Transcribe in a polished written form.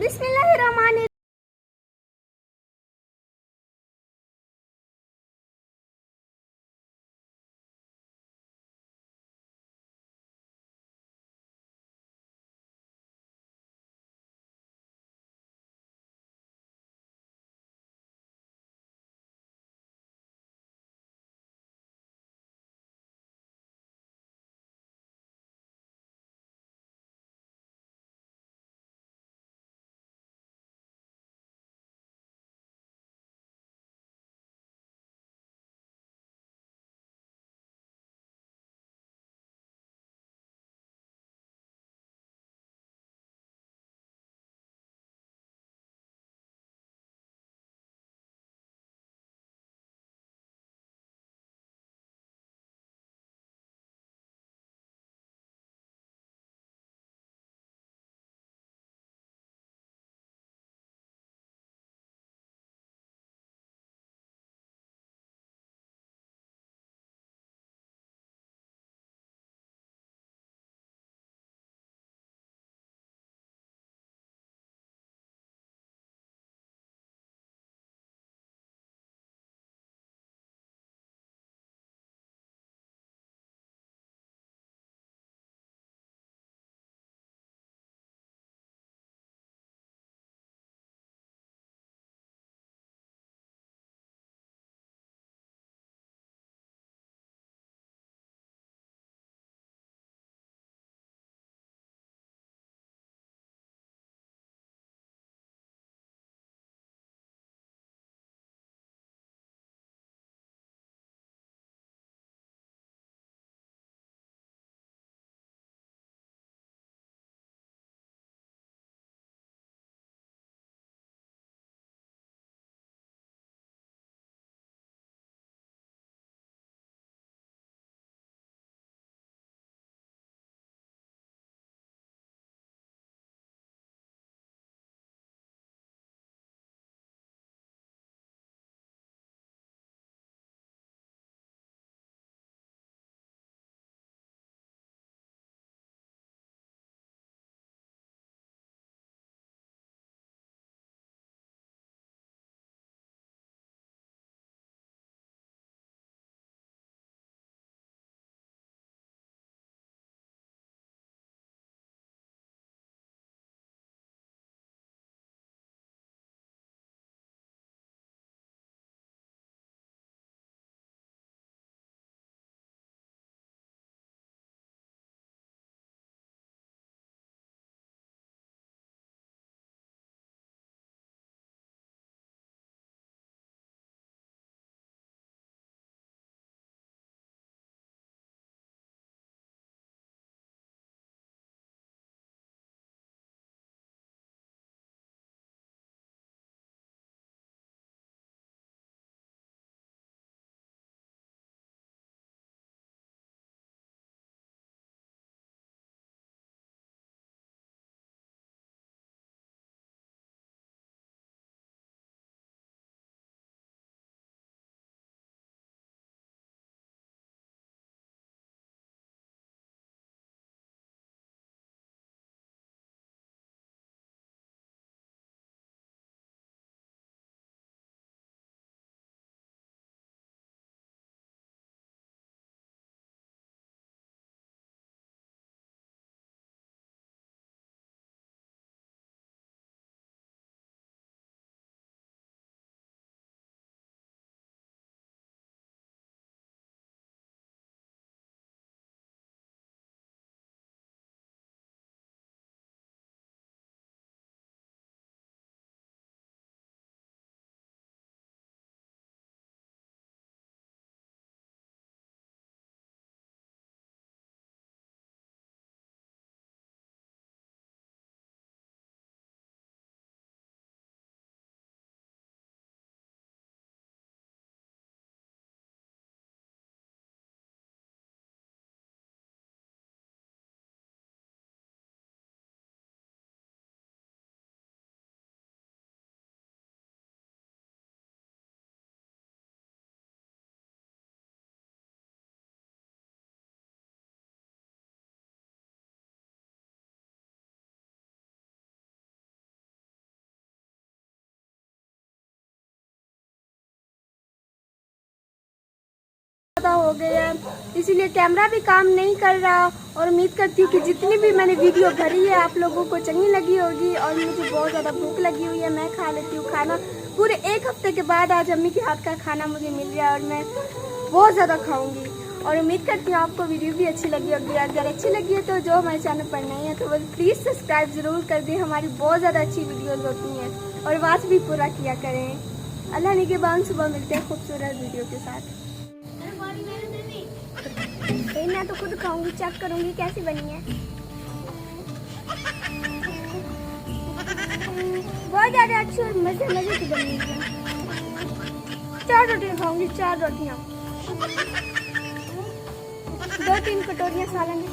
बिस्मिल्लाहिर्रहमानिर्रहीम। हो गया, इसीलिए कैमरा भी काम नहीं कर रहा। और उम्मीद करती हूँ कि जितनी भी मैंने वीडियो भरी है आप लोगों को चंगी लगी होगी। और मुझे बहुत ज़्यादा भूख लगी हुई है, मैं खा लेती हूँ खाना। पूरे 1 हफ्ते के बाद आज अम्मी के हाथ का खाना मुझे मिल गया और मैं बहुत ज़्यादा खाऊंगी। और उम्मीद करती हूँ आपको वीडियो भी अच्छी लगी होगी। अगर अच्छी लगी है तो जो हमारे चैनल पर नए हैं तो वो प्लीज़ सब्सक्राइब ज़रूर कर दें। हमारी बहुत ज़्यादा अच्छी वीडियोज़ होती हैं और वाच भी पूरा किया करें। अल्लाह निगहबान, सुबह मिलते हैं खूबसूरत वीडियो के साथ। मैं तो खुद खाऊंगी, चेक करूंगी कैसी बनी है। बहुत ज़्यादा अच्छी और मज़े की बनी है। 4 रोटियाँ खाऊंगी, 4 रोटियाँ, 2-3 कटोरियाँ सालन है।